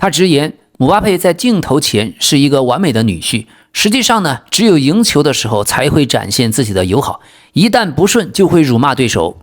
他直言，姆巴佩在鏡頭前是一個完美的女婿，實際上呢，只有贏球的時候才會展現自己的友好，一旦不順就會辱罵對手。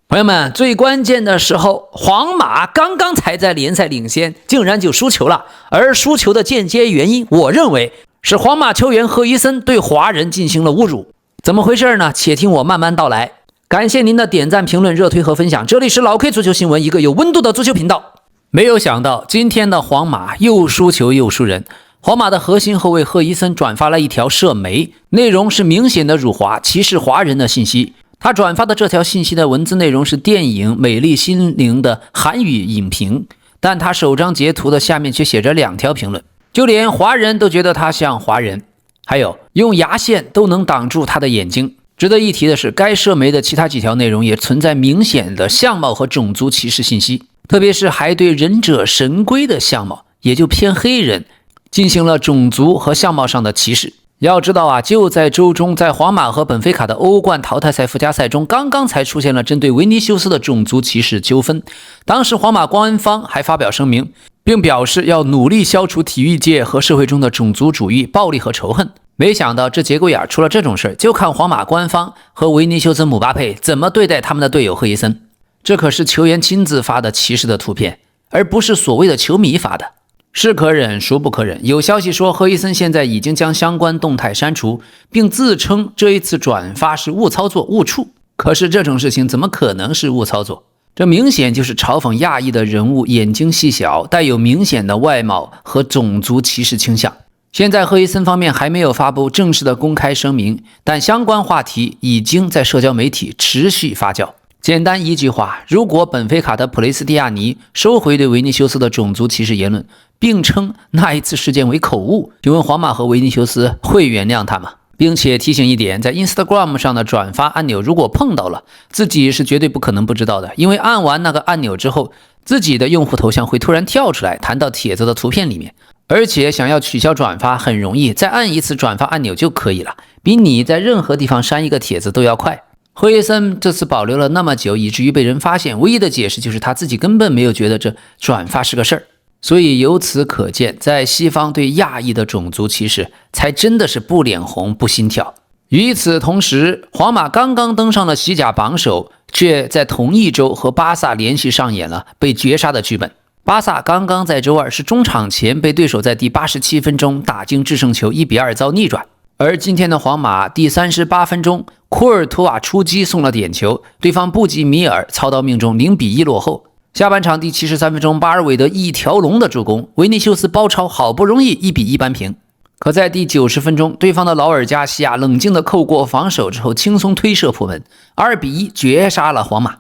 朋友們，最關鍵的時候，皇馬剛剛才在聯賽領先，竟然就輸球了。而輸球的間接原因，我認為是皇馬球員赫伊森對華人進行了侮辱。怎麼回事呢？且聽我慢慢道來。感謝您的點讚、評論、熱推和分享。這裡是老 K 足球新聞，一個有溫度的足球頻道。沒有想到今天的皇馬又輸球又輸人。皇馬的核心後衛赫伊森轉發了一條社媒，內容是明顯的辱華、歧視華人的信息。他轉發的這條信息的文字內容是電影《美麗心靈》的韓語影評，但他首張截圖的下面卻寫着2條評論，就連華人都覺得他像華人，還有用牙線都能擋住他的眼睛。值得一提的是，該社媒的其他幾條內容也存在明顯的相貌和種族歧視信息，特別是還對忍者神龜的相貌，也就偏黑人，進行了種族和相貌上的歧視。要知道啊，就在周中，在皇馬和本菲卡的歐冠淘汰賽附加賽中，剛剛才出現了針對維尼修斯的種族歧視糾紛。當時皇馬官方還發表聲明，並表示要努力消除體育界和社會中的種族主義、暴力和仇恨。沒想到這節骨眼出了這種事，就看皇馬官方和維尼修斯、姆巴佩怎麼對待他們的隊友赫伊森。這可是球員親自發的歧視的圖片，而不是所謂的球迷發的。是可忍，孰不可忍。有消息說，赫伊森现在已經將相關動態刪除，並自稱這一次轉發是誤操作、誤觸。可是這種事情怎麼可能是誤操作？這明顯就是嘲諷亞裔的人物眼睛細小，帶有明顯的外貌和種族歧視傾向。現在赫伊森方面還沒有發布正式的公開聲明，但相關話題已經在社交媒體持續發酵。簡單一句話，如果本菲卡的普雷斯蒂亞尼收回對維尼修斯的種族歧視言論，並稱那一次事件為口誤，請問皇馬和維尼修斯會原諒他嗎？並且提醒一點，在 Instagram 上的轉發按鈕如果碰到了，自己是絕對不可能不知道的，因為按完那個按鈕之後，自己的用戶頭像會突然跳出來彈到帖子的圖片裡面，而且想要取消轉發很容易，再按一次轉發按鈕就可以了，比你在任何地方刪一個帖子都要快。赫伊森這次保留了那麼久，以至於被人發現，唯一的解釋就是他自己根本沒有覺得這轉發是個事兒。所以由此可見，在西方對亞裔的種族歧視才真的是不臉紅不心跳。與此同時，皇馬剛剛登上了西甲榜首，卻在同一周和巴薩連續上演了被絕殺的劇本。巴薩剛剛在周二是中場前被對手在第87分鐘打進制勝球1-2遭逆轉，而今天的皇馬第38分鐘庫爾圖瓦出擊送了點球，對方布吉米爾操刀命中0-1落後。下半場第73分鐘，巴爾韋德一條龍的助攻，維尼修斯包抄，好不容易1-1扳平。可在第90分鐘，對方的劳爾加西亞冷靜地扣過防守之後，輕鬆推射破門，2-1絕殺了皇馬。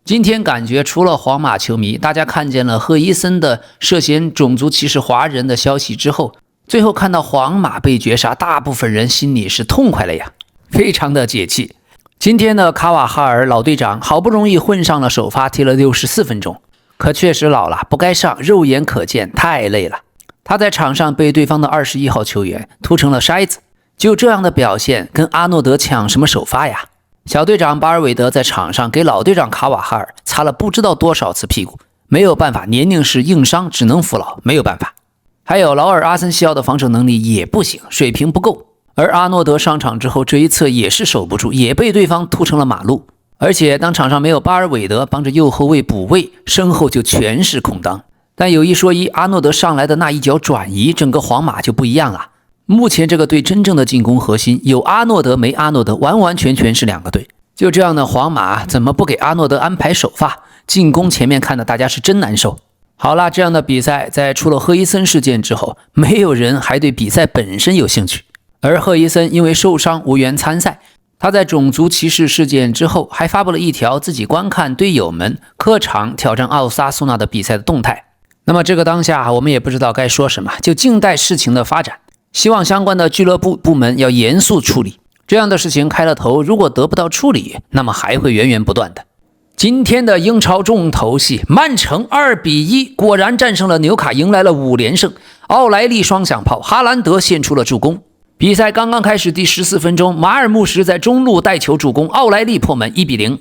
今天感覺除了皇馬球迷，大家看見了赫伊森的涉嫌種族歧視華人的消息之後，最後看到皇馬被絕殺，大部分人心裡是痛快了呀，非常的解氣。今天的卡瓦哈爾老队長好不容易混上了首發，踢了64分鐘，可確實老了，不該上，肉眼可見，太累了。他在場上被對方的21號球員突成了筛子，就這樣的表現，跟阿諾德搶什麼首發呀？小隊長巴爾韋德在场上給老队長卡瓦哈爾擦了不知道多少次屁股，沒有辦法，年齡是硬傷，只能服老，沒有辦法。還有勞爾阿森西奧的防守能力也不行，水平不夠。而阿諾德上場之後，這一側也是守不住，也被對方突成了馬路。而且當場上沒有巴爾韋德幫着右後衛補位，身後就全是空當。但有一說一，阿諾德上來的那一腳轉移，整個皇馬就不一樣了。目前這個隊真正的進攻核心，有阿諾德沒阿諾德，完完全全是兩個隊。就這樣的皇馬，怎麼不給阿諾德安排首發？進攻前面看的大家是真難受。好啦，這樣的比賽在出了赫伊森事件之後，沒有人還對比賽本身有興趣。而赫伊森因為受傷無緣參賽，他在種族歧視事件之後還發布了一條自己觀看隊友們客場挑戰奧薩蘇納的比賽的動態。那麼這個當下我們也不知道該說什麼，就靜待事情的發展，希望相關的俱樂部部門要嚴肅處理。這樣的事情開了頭，如果得不到處理，那麼還會源源不斷的。今天的英超重頭戲，曼城2-1果然戰勝了紐卡，迎來了5連勝。奧萊利雙響炮，哈蘭德獻出了助攻。比賽剛剛開始，第14分鐘，馬爾穆什在中路帶球助攻，奧萊利破門1-0。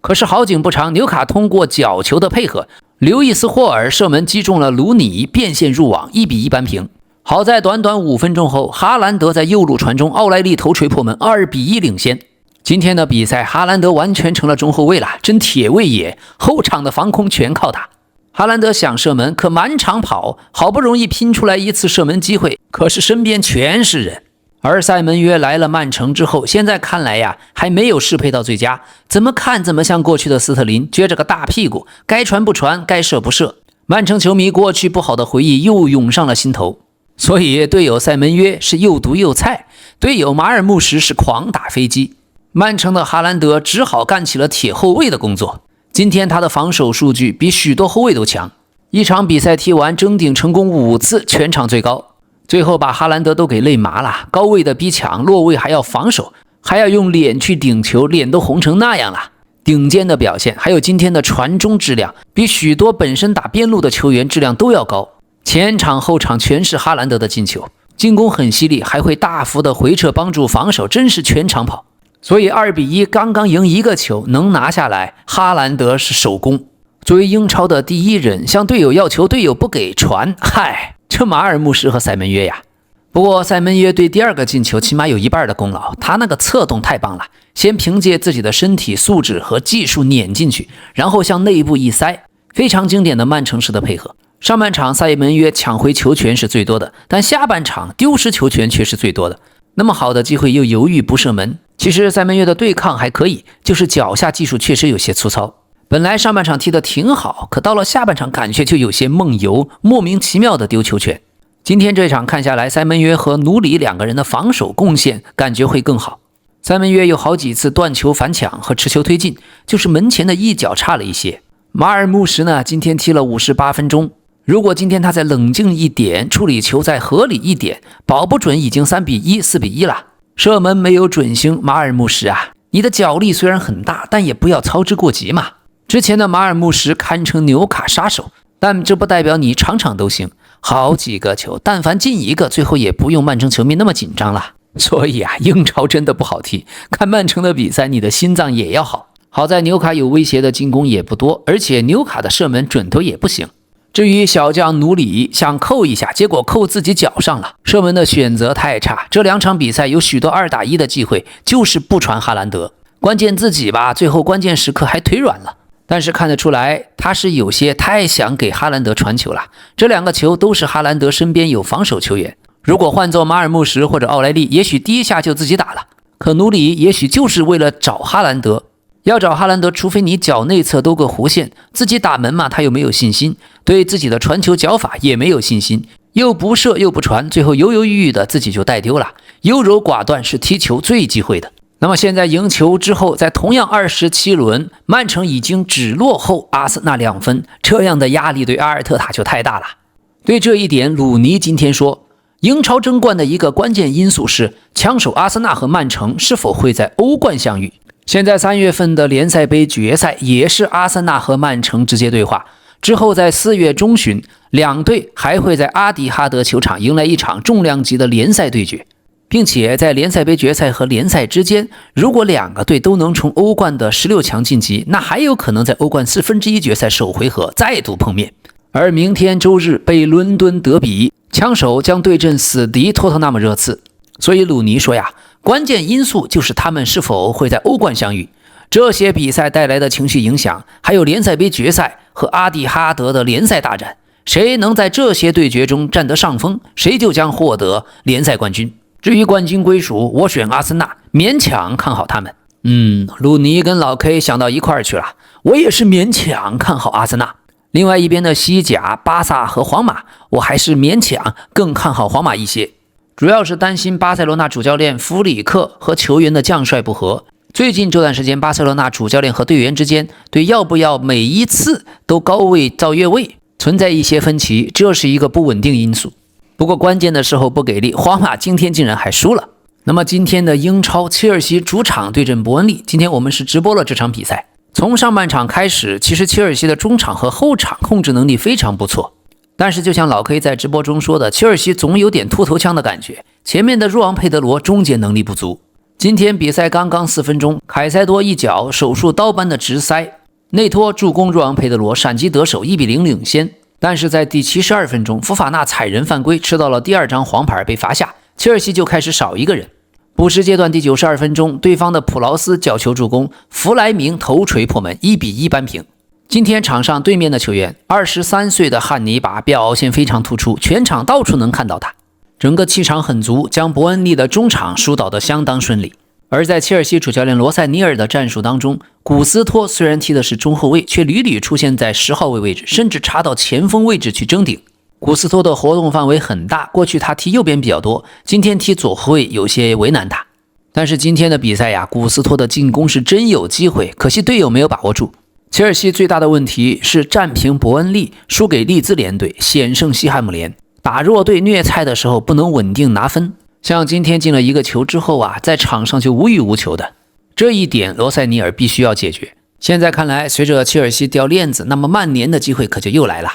可是好景不長，紐卡通過角球的配合，刘易斯霍爾射門擊中了魯尼，變線入網，1-1扳平。好在短短5分鐘後，哈蘭德在右路傳中，奧萊利頭槌破門，2-1領先。今天的比賽，哈蘭德完全成了中後衛了，真鐵衛也，後場的防空全靠他。哈蘭德想射門，可滿場跑，好不容易拼出來一次射門機會，可是身邊全是人。而塞门約來了曼城之後，现在看來呀，還沒有適配到最佳，怎麼看怎麼像過去的斯特林，撅着個大屁股，該傳不傳，該射不射。曼城球迷過去不好的回憶又湧上了心頭，所以隊友塞門約是又毒又菜，隊友馬爾穆什是狂打飛機。曼城的哈蘭德只好幹起了鐵後衛的工作。今天他的防守數據比許多後衛都強，一場比賽踢完爭頂成功5次，全場最高。最後把哈蘭德都給累麻了，高位的逼搶，落位還要防守，還要用臉去頂球，臉都紅成那樣了。頂尖的表現，還有今天的傳中質量，比許多本身打邊路的球員質量都要高。前場後場全是哈蘭德的進球，進攻很犀利，還會大幅的回撤幫助防守，真是全场跑。所以2-1刚刚贏一個球能拿下來，哈蘭德是首功。作為英超的第一人，向隊友要求隊友不給傳，嗨，這馬爾穆什和塞門約呀。不過塞門約對第2個進球起碼有1半的功勞，他那個策動太棒了，先憑借自己的身體素質和技術碾進去，然後向內部一塞，非常經典的曼城式的配合。上半場塞門約搶回球權是最多的，但下半場丟失球權卻是最多的。那麼好的機會又猶豫不射門。其實塞門約的對抗還可以，就是腳下技術確實有些粗糙。本來上半場踢得挺好，可到了下半場感覺就有些夢遊，莫名其妙的丟球權。今天這場看下來，塞門約和努里2個人的防守貢獻感覺會更好。塞門約有好幾次斷球反搶和持球推進，就是門前的一腳差了一些。馬爾穆什呢，今天踢了58分鐘，如果今天他再冷靜一點，處理球再合理一點，保不準已經3-1、4-1了。射門沒有準星，馬爾穆什啊，你的腳力雖然很大，但也不要操之過急嘛。之前的馬爾穆什堪稱紐卡殺手，但這不代表你場場都行。好幾個球，但凡進一個，最後也不用曼城球迷那麼緊張了。所以啊，英超真的不好踢，看曼城的比賽，你的心臟也要好。好在紐卡有威脅的進攻也不多，而且紐卡的射門準頭也不行。至於小將努里想扣一下，結果扣自己腳上了，射門的選擇太差。這2場比賽有許多2打1的機會，就是不傳哈蘭德。關鍵自己吧，最後關鍵時刻還腿軟了。但是看得出來，他是有些太想給哈蘭德傳球了。這2個球都是哈蘭德身邊有防守球員，如果換做馬爾穆什或者奧萊利，也許第一下就自己打了。可努里也許就是為了找哈蘭德。要找哈蘭德，除非你腳內側兜個弧線，自己打門嘛，他又沒有信心，對自己的傳球腳法也沒有信心，又不射又不傳，最後猶猶豫豫的自己就帶丟了。優柔寡斷是踢球最忌諱的。那麼現在贏球之後，在同樣27輪，曼城已經只落後阿森納2分，這樣的壓力對阿爾特塔就太大了。對這一點，魯尼今天說，英超爭冠的一個關鍵因素是槍手阿森納和曼城是否會在歐冠相遇。現在3月份的聯賽杯決賽也是阿森納和曼城直接對話，之後在4月中旬，2隊還會在阿迪哈德球場迎來一場重量級的聯賽對決，並且在聯賽杯決賽和聯賽之間，如果2個隊都能從歐冠的16強晉級，那還有可能在歐冠1/4決賽首回合再度碰面。而明天周日北倫敦德比，槍手將對陣死敵托特納姆熱刺。所以魯尼說呀，關鍵因素就是他們是否會在歐冠相遇。這些比賽帶來的情緒影響，還有聯賽杯決賽和阿迪哈德的聯賽大戰，誰能在這些對決中占得上風，誰就將獲得聯賽冠軍。至於冠軍歸屬，我選阿森納，勉強看好他們。魯尼跟老 K 想到一塊兒去了，我也是勉強看好阿森納。另外一邊的西甲、巴薩和皇馬，我還是勉強更看好皇馬一些。主要是擔心巴塞羅那主教練弗里克和球員的將帥不和。最近這段時間，巴塞羅那主教練和隊員之間對要不要每一次都高位造越位存在一些分歧，這是一個不穩定因素。不過關鍵的時候不給力，皇馬今天竟然還輸了。那麼今天的英超，切爾西主場對陣伯恩利，今天我們是直播了這場比賽。從上半場開始，其實切爾西的中場和後場控制能力非常不錯。但是就像老 K 在直播中說的，切爾西總有點禿頭槍的感覺，前面的若昂佩德罗终结能力不足。今天比賽刚剛4分鐘，凱塞多一腳手術刀般的直塞，內托助攻若昂·佩德羅閃擊得手，1-0領先。但是在第72分鐘，福法納踩人犯規，吃到了第2張黃牌被罰下，切爾西就開始少一個人。補時階段第92分鐘，對方的普勞斯角球助攻，弗萊明頭錘破門，1-1扳平。今天場上對面的球員23歲的漢尼拔表現非常突出，全場到處能看到他，整個氣場很足，將伯恩利的中場疏導得相當順利。而在切爾西主教練羅塞尼爾的戰術當中，古斯托雖然踢的是中後衛，卻屢屢出現在10號位置，甚至插到前鋒位置去爭頂。古斯托的活動範圍很大，過去他踢右邊比較多，今天踢左後衛有些為難他。但是今天的比赛呀，古斯托的進攻是真有機會，可惜隊友沒有把握住。切爾西最大的問題是戰平伯恩利，輸給利茲聯隊，險勝西漢姆聯。打弱隊虐菜的時候不能穩定拿分。像今天进了一個球之後啊，在場上就無欲無求的，這一點羅塞尼爾必須要解決。現在看來，隨着切爾西掉鏈子，那麼曼聯的機會可就又來了。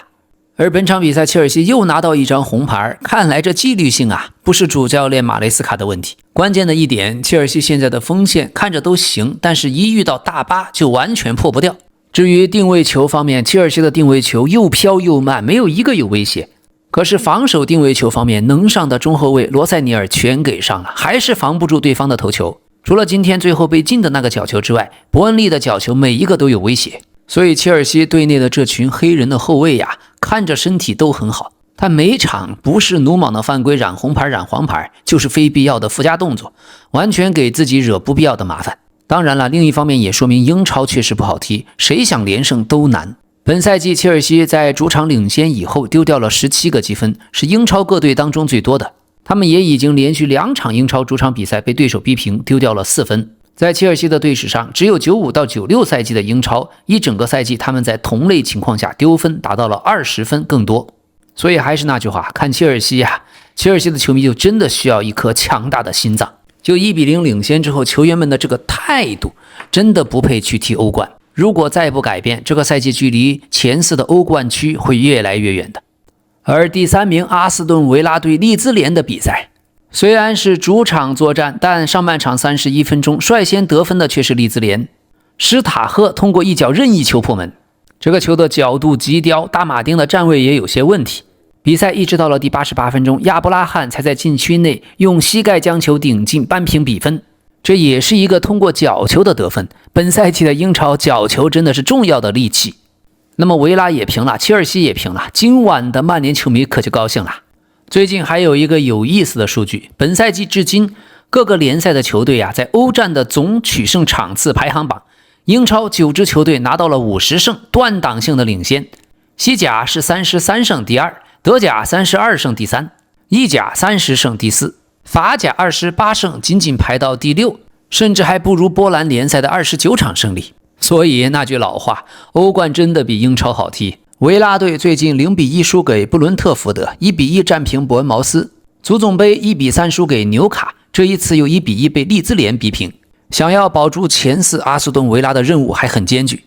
而本場比賽切爾西又拿到一張紅牌，看來這紀律性啊，不是主教練馬雷斯卡的問題。關鍵的一點，切爾西現在的鋒線看着都行，但是一遇到大巴就完全破不掉。至於定位球方面，切爾西的定位球又飄又慢，沒有一個有威脅。可是防守定位球方面，能上的中後衛羅塞尼爾全給上了，還是防不住對方的頭球。除了今天最後被进的那個角球之外，伯恩利的角球每一個都有威脅。所以切爾西隊內的這群黑人的後衛呀，看着身體都很好，但每場不是魯莽的犯規染紅牌染黃牌，就是非必要的附加動作，完全給自己惹不必要的麻煩。當然了，另一方面也說明英超確實不好踢，誰想連勝都難。本賽季切爾西在主場領先以後丟掉了17個積分，是英超各隊當中最多的。他們也已經連續2場英超主場比賽被對手逼平，丟掉了4分。在切爾西的队史上，只有95到96賽季的英超，一整個賽季他們在同類情況下丟分達到了20分更多。所以還是那句話，看切爾西呀，切爾西的球迷就真的需要一顆強大的心臟。就1-0領先之後，球員們的这個態度真的不配去踢歐冠。如果再不改變，這個賽季距離前4的歐冠區會越來越遠的。而第3名阿斯頓維拉對利茲聯的比賽，雖然是主場作戰，但上半場31分鐘率先得分的卻是利茲聯。施塔赫通過一腳任意球破門，這個球的角度極刁，大馬丁的站位也有些問題。比賽一直到了第88分鐘，亞布拉罕才在禁區內用膝蓋將球頂進，扳平比分。這也是一個通過角球的得分。本賽季的英超角球真的是重要的利器。那麼維拉也平了，切爾西也平了，今晚的曼聯球迷可就高興了。最近還有一個有意思的數據，本賽季至今各個聯賽的球隊啊，在歐戰的總取勝場次排行榜，英超9支球隊拿到了50勝，斷檔性的領先。西甲是33勝第2，德甲32勝第3，意甲30勝第4，法甲28勝僅僅排到第6，甚至還不如波蘭聯賽的29場勝利。所以那句老話，歐冠真的比英超好踢。維拉隊最近0-1輸給布倫特福德，1-1戰平伯恩茅斯，足總杯1-3輸給紐卡，這一次又1-1被利茲聯逼平。想要保住前4，阿斯頓維拉的任務還很艱巨。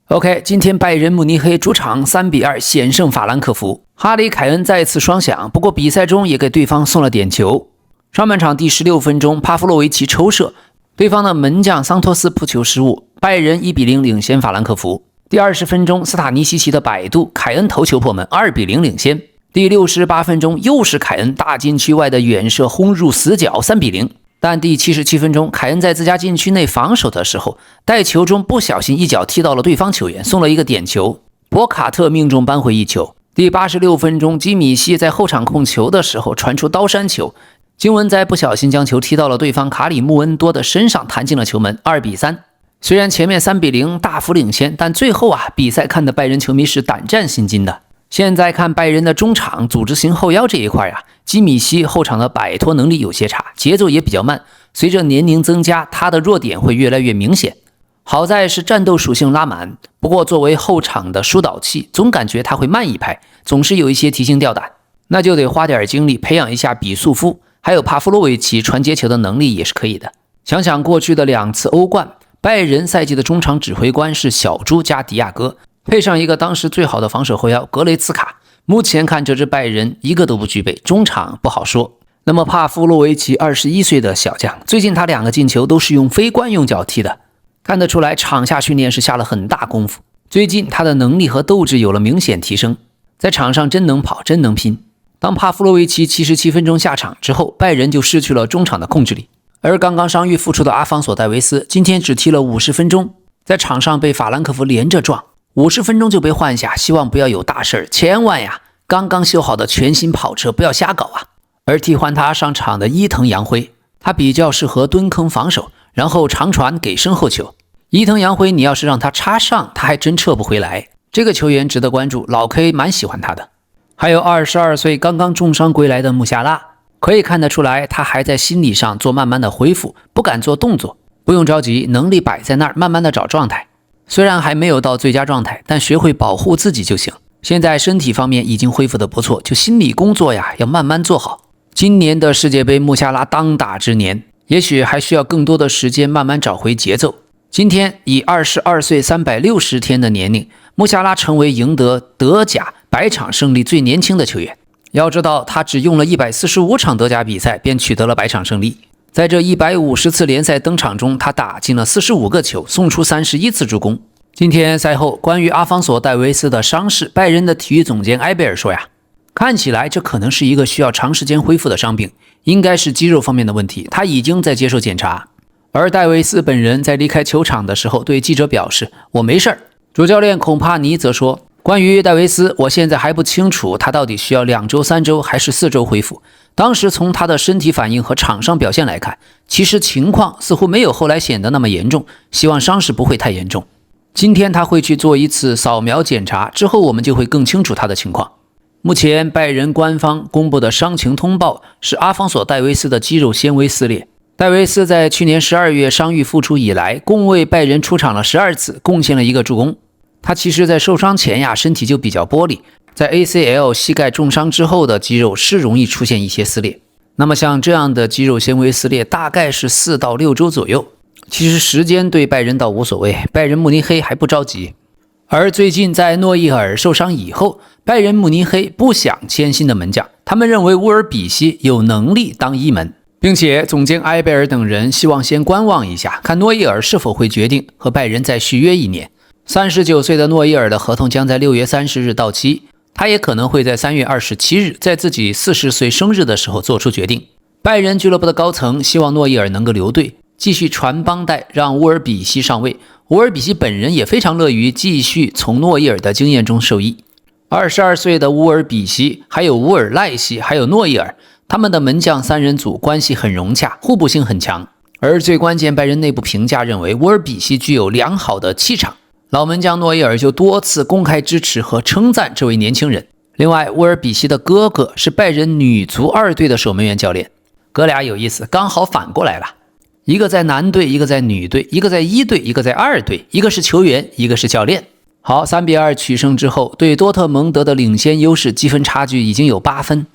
OK， 今天拜仁慕尼黑主場3-2險勝法蘭克福，哈里凱恩再次雙響，不過比賽中也給對方送了點球。上半場第16分鐘，帕夫洛維奇抽射，對方的門將桑托斯扑球失誤，拜仁1-0領先法蘭克福。第20分鐘，斯塔尼西奇的擺渡，凱恩頭球破門，2-0領先。第68分鐘，又是凱恩大禁區外的遠射轟入死角，3-0。但第77分鐘，凱恩在自家禁區內防守的時候，帶球中不小心一腳踢到了對方球員，送了一個點球。博卡特命中扳回一球。第86分鐘，基米希在後場控球的時候傳出刀山球，金文哉不小心將球踢到了對方卡里穆恩多的身上，彈進了球门，2-3。雖然前面3-0大幅領先，但最後比賽看的拜仁球迷是膽戰心驚的。現在看拜仁的中場組織型後腰這一塊基米希後場的擺脫能力有些差，節奏也比較慢，隨着年齡增加，他的弱點會越來越明顯。好在是戰鬥屬性拉滿，不過作為後場的疏導器，總感覺他會慢一拍，總是有一些提心吊膽，那就得花點精力培養一下比素夫，還有帕夫洛維奇傳接球的能力也是可以的。想想過去的2次歐冠，拜仁賽季的中場指揮官是小豬加迪亞哥，配上一個當時最好的防守後腰格雷茨卡，目前看這支拜仁一個都不具備，中場不好說。那麼帕夫洛維奇21歲的小將，最近他2個進球都是用非慣用腳踢的，看得出來場下訓練是下了很大功夫。最近他的能力和鬥志有了明顯提升，在場上真能跑，真能拼。當帕夫洛維奇77分鐘下場之後，拜仁就失去了中場的控制力，而剛剛傷愈復出的阿方索·戴維斯今天只踢了50分鐘，在場上被法蘭克福連着撞，50分鐘就被換下，希望不要有大事，千萬呀，剛剛修好的全新跑车不要瞎搞啊。而替換他上场的伊藤洋輝，他比較適合蹲坑防守，然後長傳給身後球。伊藤洋輝你要是讓他插上，他還真撤不回來。這個球員值得關注，老 K 蠻喜歡他的。還有22歲剛剛重傷歸來的穆夏拉，可以看得出來他還在心理上做慢慢的恢復，不敢做動作。不用着急，能力擺在那兒，慢慢的找狀態。雖然還沒有到最佳狀態，但學會保護自己就行。現在身體方面已經恢復得不錯，就心理工作呀，要慢慢做好。今年的世界杯，穆夏拉當打之年，也許還需要更多的時間慢慢找回節奏。今天以22歲360天的年齡，穆夏拉成為贏得德甲100場勝利最年輕的球員。要知道，他只用了145場德甲比赛便取得了100場勝利。在這150次聯賽登場中，他打進了45個球，送出31次助攻。今天賽後，關於阿方索·戴維斯的傷勢，拜仁的體育總監埃貝爾說呀，看起來這可能是一個需要長時間恢復的傷病，應該是肌肉方面的問題，他已經在接受檢查。而戴維斯本人在離開球場的時候對記者表示，我沒事兒。主教練孔帕尼則說，關於戴維斯，我現在還不清楚他到底需要2周、3周還是4周恢復。當時從他的身體反應和場上表現來看，其實情況似乎沒有後来顯得那麼嚴重，希望傷勢不會太嚴重。今天他會去做一次掃描檢查，之後我們就會更清楚他的情況。目前拜仁官方公布的傷情通報是阿方索·戴維斯的肌肉纖維撕裂。戴維斯在去年12月傷愈復出以來，共為拜仁出場了12次，貢獻了1個助攻。他其實在受傷前呀，身體就比較玻璃，在 ACL 膝蓋重傷之後的肌肉是容易出現一些撕裂。那麼像這樣的肌肉纖維撕裂大概是4到6周左右。其實時間對拜仁倒無所謂，拜仁慕尼黑還不着急。而最近在諾伊爾受傷以後，拜仁慕尼黑不想簽新的門將，他們認為乌爾比西有能力當一門，並且總監埃貝爾等人希望先觀望一下，看諾伊爾是否會決定和拜仁再續約1年。39歲的諾伊爾的合同將在6月30日到期，他也可能會在3月27日在自己40歲生日的時候做出決定。拜仁俱樂部的高層希望諾伊爾能夠留隊，繼續傳幫帶，讓烏爾比西上位。烏爾比西本人也非常樂於繼續從諾伊爾的經驗中受益。22歲的烏爾比西，還有烏爾賴西，還有諾伊爾，他們的門將3人組關係很融洽，互補性很強。而最關鍵，拜仁內部評價認為烏爾比西具有良好的氣場，老門將諾伊爾就多次公開支持和稱讚這位年輕人。另外，烏爾比西的哥哥是拜仁女足2隊的守門員教練，哥倆有意思，剛好反過來了。一個在男隊，一個在女隊，一個在1隊，一個在2隊，一個是球員，一個是教練。好，3-2取勝之後，对多特蒙德的領先優勢積分差距已經有8分。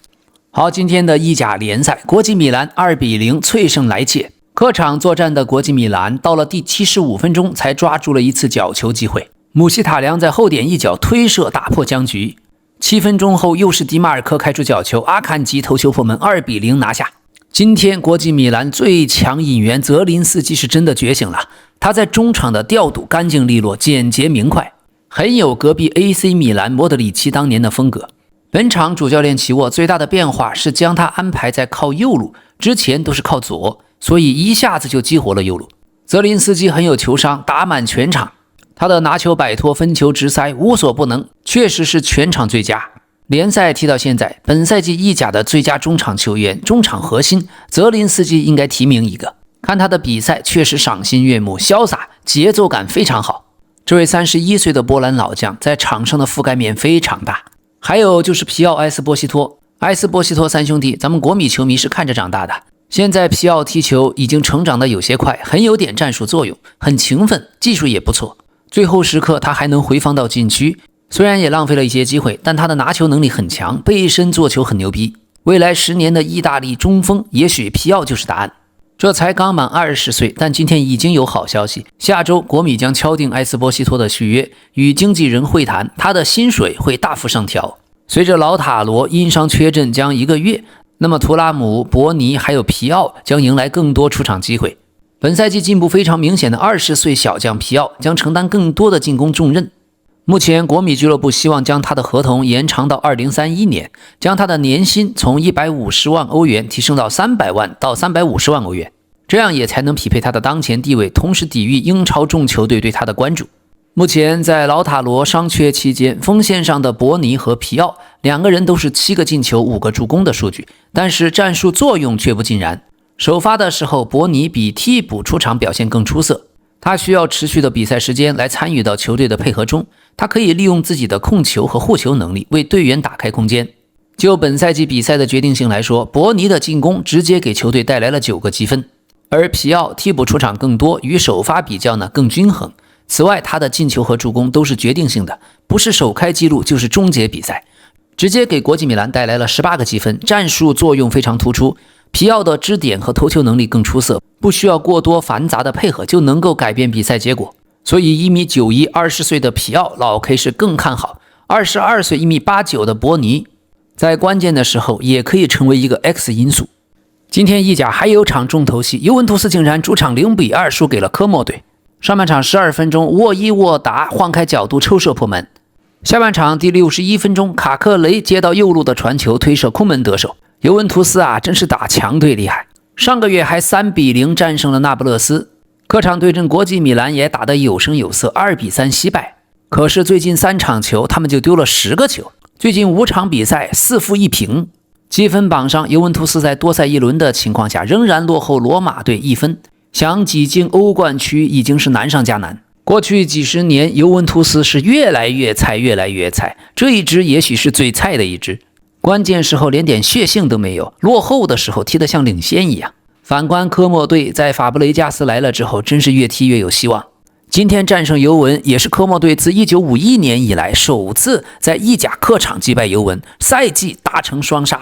好，今天的意甲聯賽，國際米蘭2-0脆勝萊切。客場作戰的國際米蘭到了第75分鐘才抓住了一次角球機會，姆希塔良在後點一腳推射打破僵局。7分鐘後又是迪馬爾科開出角球，阿坎吉頭球破門，2-0拿下。今天國際米蘭最強引援澤林斯基是真的覺醒了，他在中場的調度乾淨利落，簡潔明快，很有隔壁 AC 米蘭莫德里奇當年的風格。本場主教練齊沃最大的變化是將他安排在靠右路，之前都是靠左，所以一下子就激活了右路。澤林斯基很有球商，打滿全場，他的拿球擺脫、分球直塞無所不能，確實是全場最佳。聯賽踢到現在，本賽季意甲的最佳中場球員、中場核心澤林斯基應該提名一個。看他的比賽確實賞心悅目，瀟灑，節奏感非常好。這位31歲的波蘭老將在場上的覆蓋面非常大。還有就是皮奧埃斯波西托3兄弟，咱們國米球迷是看着長大的。現在皮奧踢球已經成長得有些快，很有點戰術作用，很勤奮，技術也不錯。最後時刻他還能回防到禁區。雖然也浪費了一些機會，但他的拿球能力很強，背身做球很牛逼。未來10年的意大利中鋒，也許皮奧就是答案。這才剛滿20歲，但今天已經有好消息，下周國米將敲定埃斯波西托的續約，與經紀人會談，他的薪水會大幅上調。隨着老塔羅因傷缺陣將1個月，那麼圖拉姆、伯尼還有皮奧將迎來更多出场機會。本賽季進步非常明顯的20歲小將皮奧將承擔更多的進攻重任。目前國米俱樂部希望將他的合同延長到2031年，將他的年薪從150萬歐元提升到300萬到350萬歐元，這樣也才能匹配他的當前地位，同時抵禦英超众球隊對他的關注。目前在老塔羅傷缺期間，鋒線上的伯尼和皮奧兩個人都是7個進球5個助攻的數據，但是戰術作用卻不盡然。首發的時候，伯尼比替補出場表現更出色，他需要持續的比賽時間來參與到球隊的配合中，他可以利用自己的控球和護球能力為隊員打開空間。就本賽季比賽的決定性來說，伯尼的進攻直接給球隊帶來了9個積分，而皮奧替補出場更多，與首發比較呢更均衡。此外，他的进球和助攻都是決定性的，不是首開紀錄就是終結比賽，直接給國際米蘭帶來了18個積分，戰術作用非常突出。皮奧的支點和投球能力更出色，不需要過多繁雜的配合就能夠改变比賽結果。所以1.91米20歲的皮奧，老 K 是更看好。22歲1.89米的伯尼，在關鍵的時候也可以成為一個 X 因素。今天意甲還有場重頭戲，尤文圖斯竟然主場0-2輸給了科莫隊。上半場12分鐘，沃伊沃達晃開角度抽射破門。下半場第61分鐘，卡克雷接到右路的傳球推射空门得手。尤文图斯啊，真是打强队厲害。上個月還3-0戰勝了那不勒斯，客場對陣國際米蘭也打得有聲有色，2-3惜敗。可是最近3場球他們就丟了10個球，最近5場比賽4負1平。積分榜上，尤文圖斯在多賽1輪的情況下仍然落後羅馬隊1分，想擠進歐冠區已經是難上加難。過去幾十年，尤文图斯是越來越菜，越來越菜，這一支也許是最菜的一支。關鍵時候連點血性都沒有，落後的時候踢得像領先一樣。反觀科莫隊在法布雷加斯來了之後，真是越踢越有希望。今天戰勝尤文也是科莫隊自1951年以來首次在意甲客場擊敗尤文，賽季達成雙殺。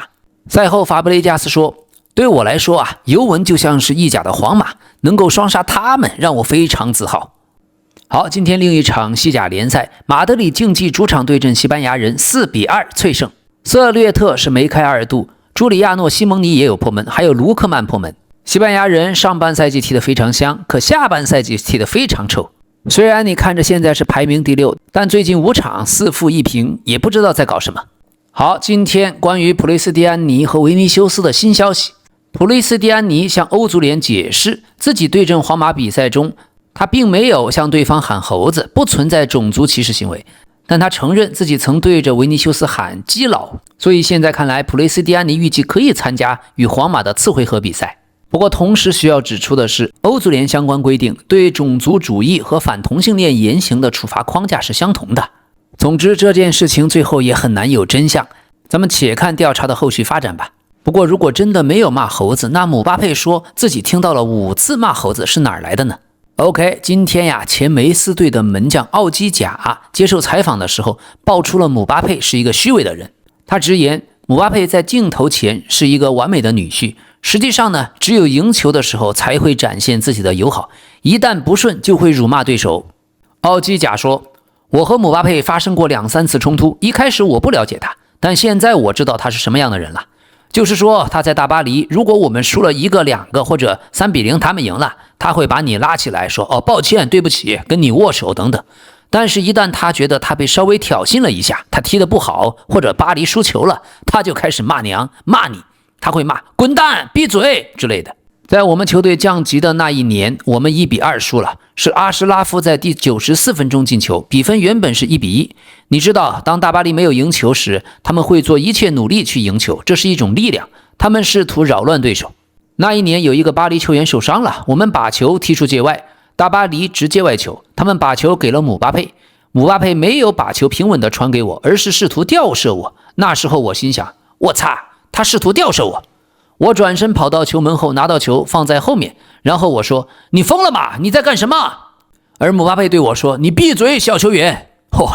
賽後法布雷加斯說，對我來說啊，尤文就像是意甲的皇馬，能夠雙殺他們讓我非常自豪。好，今天另一場西甲聯賽，馬德里競技主場對陣西班牙人，4-2脆勝。瑟略特是梅開二度，朱里亞諾·西蒙尼也有破門，還有盧克曼破門。西班牙人上半賽季踢得非常香，可下半賽季踢得非常臭。雖然你看着現在是排名第6，但最近5場4負1平，也不知道在搞什麼。好，今天關於普雷斯蒂安尼和維尼修斯的新消息。普雷斯蒂安尼向歐足聯解釋，自己對陣皇馬比賽中，他並沒有向對方喊猴子，不存在種族歧視行為。但他承認自己曾對着維尼修斯喊基佬，所以現在看來，普雷斯蒂安尼預計可以參加與皇馬的次回合比赛。不過同時需要指出的是，歐足聯相關規定對種族主義和反同性戀言行的處罰框架是相同的。總之，這件事情最後也很難有真相，咱們且看調查的後續發展吧。不過如果真的沒有罵猴子，那姆巴佩說自己聽到了5次罵猴子是哪兒來的呢？OK， 今天呀，前梅斯隊的门將奧基賈接受採訪的時候，爆出了姆巴佩是一個虛偽的人。他直言，姆巴佩在鏡頭前是一個完美的女婿，實際上呢，只有贏球的時候才會展現自己的友好，一旦不順就會辱罵對手。奧基賈說，我和姆巴佩發生過2-3次衝突，一開始我不了解他，但現在我知道他是什麼樣的人了。就是說他在大巴黎，如果我們輸了1個、2個或者3-0他們贏了，他會把你拉起來說，抱歉，對不起，跟你握手等等。但是一旦他覺得他被稍微挑釁了一下，他踢得不好，或者巴黎輸球了，他就開始罵娘，罵你，他會罵滾蛋、閉嘴之類的。在我們球隊降級的那一年，我們1-2輸了，是阿什拉夫在第94分鐘進球，比分原本是1-1。你知道，當大巴黎沒有贏球時，他們會做一切努力去贏球，這是一種力量，他們試圖擾亂對手。那一年有一個巴黎球員受傷了，我們把球踢出界外，大巴黎直接外球，他們把球給了姆巴佩，姆巴佩沒有把球平穩地傳給我，而是試圖吊射我。那時候我心想，我擦，他試圖吊射我。我轉身跑到球門後，拿到球放在後面，然後我說，你瘋了嗎？你在幹什麼？而姆巴佩對我說，你閉嘴，小球員。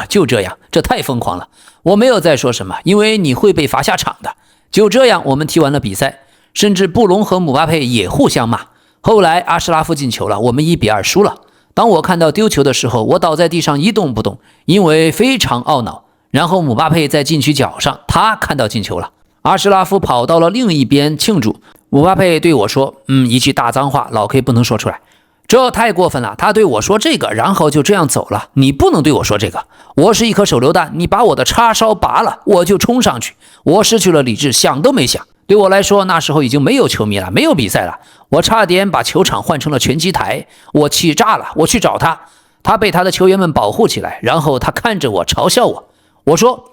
就這樣，這太瘋狂了。我沒有再說什麼，因為你會被罰下場的。就這樣，我們踢完了比賽，甚至布隆和姆巴佩也互相罵。後來阿什拉夫進球了，我們1-2輸了。當我看到丟球的時候，我倒在地上一動不動，因為非常懊惱。然後姆巴佩在禁區角上，他看到進球了。阿什拉夫跑到了另一邊慶祝。姆巴佩對我說：“一句大髒話，老 K 不能說出來，這太過分了。他對我說這個，然後就這樣走了。你不能對我說這個。我是一顆手榴彈，你把我的叉燒拔了，我就衝上去。我失去了理智，想都沒想。對我來說，那時候已經沒有球迷了，沒有比賽了。我差點把球場換成了拳擊台，我氣炸了。我去找他，他被他的球員們保護起來，然後他看着我，嘲笑我。我說：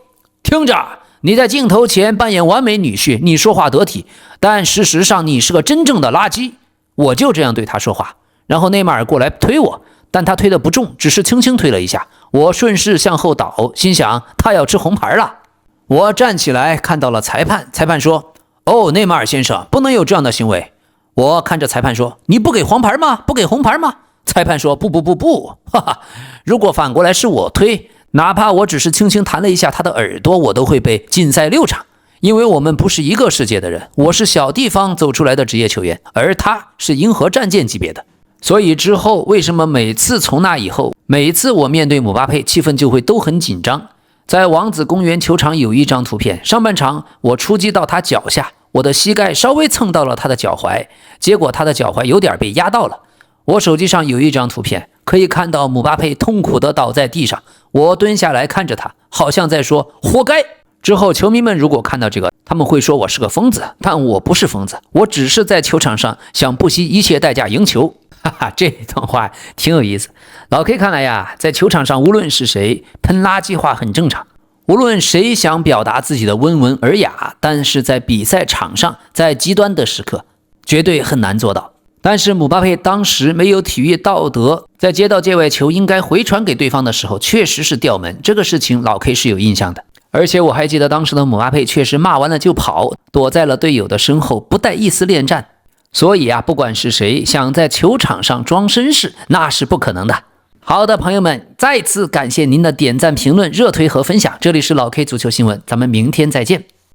聽着，你在鏡頭前扮演完美女婿，你說話得體，但事實上你是個真正的垃圾。我就這樣對他說話。然後內馬爾過來推我，但他推得不重，只是輕輕推了一下。我順勢向後倒，心想他要吃紅牌了。我站起來看到了裁判，裁判說：哦，內馬爾先生，不能有這樣的行為。我看着裁判說：你不給黄牌嗎？不給紅牌嗎？裁判說：不，哈哈，如果反過來是我推，哪怕我只是輕輕彈了一下他的耳朵，我都會被禁賽6場，因為我們不是一個世界的人。我是小地方走出來的職業球員，而他是银河戰艦級別的。所以之後為什麼每次從那以後，每次我面對姆巴佩，氣氛就會都很緊張。在王子公園球场有一張圖片，上半场我出擊到他腳下，我的膝蓋稍微蹭到了他的腳踝，結果他的腳踝有點被壓到了。我手機上有一張圖片，可以看到姆巴佩痛苦地倒在地上，我蹲下來看着他，好像在說活該。之後球迷們如果看到這個，他們會說我是個瘋子，但我不是瘋子，我只是在球場上想不惜一切代價贏球。哈哈，這段話挺有意思。老 K 看來呀，在球場上無論是誰噴垃圾話很正常，無論誰想表達自己的溫文爾雅，但是在比賽場上，在極端的时刻絕對很難做到。但是姆巴佩當時沒有體育道德，在接到界外球應該回傳給對方的時候確實是掉門，這個事情老 K 是有印象的。而且我還記得當時的姆巴佩確實罵完了就跑，躲在了隊友的身後，不帶一絲戀戰。所以啊，不管是誰想在球場上裝紳士，那是不可能的。好的，朋友們，再次感謝您的點讚、評論、熱推和分享。這裡是老 K 足球新聞，咱們明天再見。